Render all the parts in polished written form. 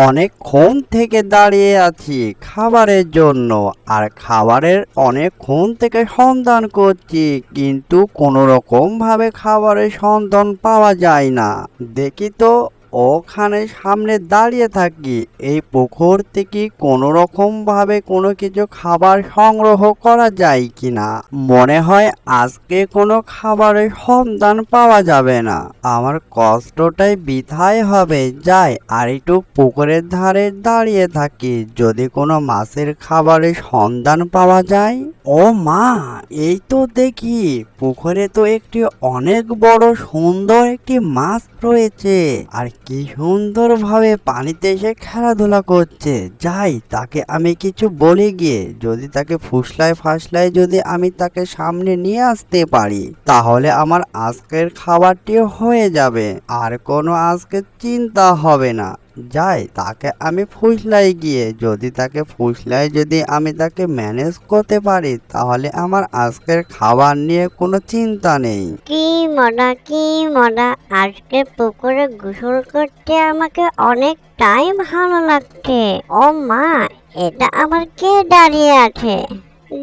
অনেকক্ষণ থেকে দাঁড়িয়ে আছি খাবারের জন্য, আর খাবারের অনেকক্ষণ থেকে সন্ধান করছি, কিন্তু কোনো রকম ভাবে খাবারের সন্ধান পাওয়া যায় না। দেখি তো, ওখানে সামনে দাঁড়িয়ে থাকি, এই পুকুর থেকে কোনো রকম ভাবে কোনো কিছু খাবার সংগ্রহ করা যায় কিনা। মনে হয় আজকে কোনো খাবারের সন্ধান পাওয়া যাবে না, আমার কষ্টটাই বৃথাই হবে। যাই আর একটু পুকুরের ধারে দাঁড়িয়ে থাকি, যদি কোনো মাছের খাবারের সন্ধান পাওয়া যায়। ও মা, এই তো দেখি পুকুরে তো একটি অনেক বড় সুন্দর একটি মাছ রয়েছে, আর কি সুন্দর ভাবে পানিতে এসে খেলাধুলা করছে। যাই, তাকে আমি কিছু বলে গিয়ে যদি তাকে ফুসলায় ফাসলায় যদি আমি তাকে সামনে নিয়ে আসতে পারি, তাহলে আমার আজকের খাবারটি হয়ে যাবে, আর কোনো আজকের চিন্তা হবে না। যাই, তাকে আমি ফুসলাই গিয়ে যদি আমি তাকে ম্যানেজ করতে পারি, তাহলে আমার আজকের খাবার নিয়ে কোনো চিন্তা নেই। কি মজা, আজকে পুকুরে গোসল করতে আমাকে অনেকটাই ভালো লাগছে। ও মা, এটা আবার কে দাঁড়িয়ে আছে?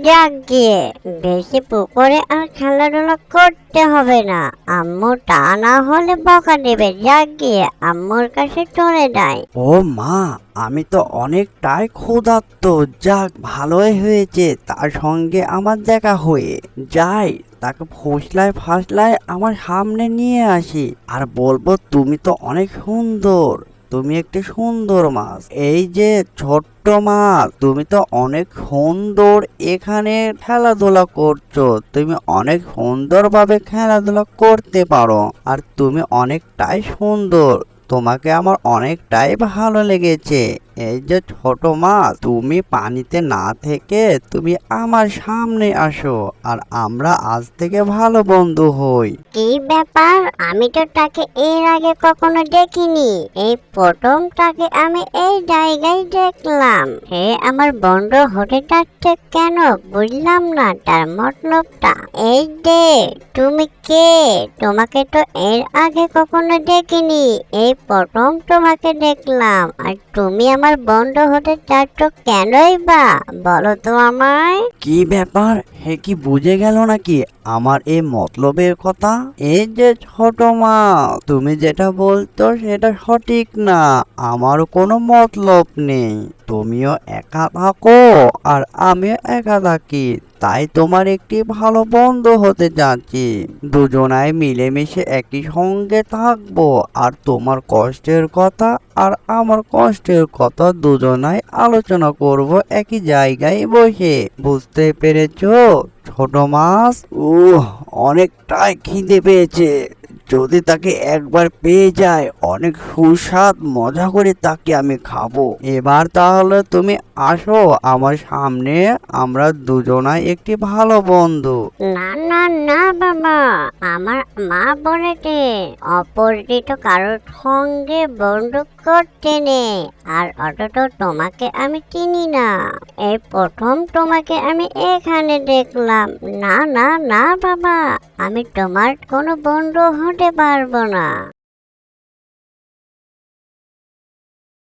যাক গিয়ে, বেশি পুকুরে আর খেলাধুলা করতে হবে না, আম্মু তা না হলে বকা দেবে। যাক গিয়ে আম্মুর কাছে চলে যায়। ও মা, আমি তো অনেকটাই ক্ষুধার্ত। যাক, ভালোই হয়েছে তার সঙ্গে আমার দেখা হয়ে। যাই, তাকে ফুসলায় ফাসলায় আমার সামনে নিয়ে আসি, আর বলবো তুমি তো অনেক সুন্দর, তুমি একটি সুন্দর মাছ। এই যে ছোট্ট মাছ, তুমি তো অনেক সুন্দর এখানে খেলাধুলা করছো, তুমি অনেক সুন্দরভাবে খেলাধুলা করতে পারো, আর তুমি অনেকটাই সুন্দর, তোমাকে আমার অনেকটাই ভালো লেগেছে। এই যে ছোট মাছ, তুমি পানিতে না থেকে তুমি আমার সামনে আসো, আর আমরা আজ থেকে ভালো বন্ধু হই। কি ব্যাপার, আমি তো তাকে এর আগে কখনো দেখিনি, এই প্রথম তাকে আমি এই জায়গায় দেখলাম। সে আমার বন্ধু হতে যাচ্ছে কেন, বুঝলাম না তার মতলবটা। এই যে তুমি কে? তোমাকে তো এর আগে কখনো দেখিনি, এই প্রথম তোমাকে দেখলাম, আর তুমি আমার বন্ধু হতে চাচ্ছ কেনই বা, বলো তো আমায়। কি ব্যাপার, হে কি বুঝে গেল নাকি আমার এই মতলবের কথা? এই যে ছোট মা, তুমি যেটা বলতো সেটা সঠিক না, আমার কোনো মতলব নেই। তুমিও একা থাকো আর আমিও একা থাকি, তাই তোমার একটি ভালো বন্ধু হতে যাচ্ছি। দুজনায় মিলেমিশে একই সঙ্গে থাকবো, আর তোমার কষ্টের কথা আর আমার কষ্টের কথা দুজনাই আলোচনা করব একই জায়গায় বসে। বুঝতে পেরেছো ছোট মাছ? অনেকটাই খিদে পেয়েছে, যদি তাকে একবার পেয়ে যায়, অনেক সুস্বাদ মজা করে তাকে আমি খাবো। এবার তাহলে তুমি আসো আমার সামনে, আমরা দুজনাই একটি ভালো বন্ধু। না না না বাবা, আমার মা বলেছে অপরিচিত কারোর সঙ্গে বন্ধু করতে নেই, আর অথচ তোমাকে আমি চিনি না, এই প্রথম তোমাকে আমি এখানে দেখলাম। না না না বাবা, আমি তোমার কোনো বন্ধু হতে পারবো না।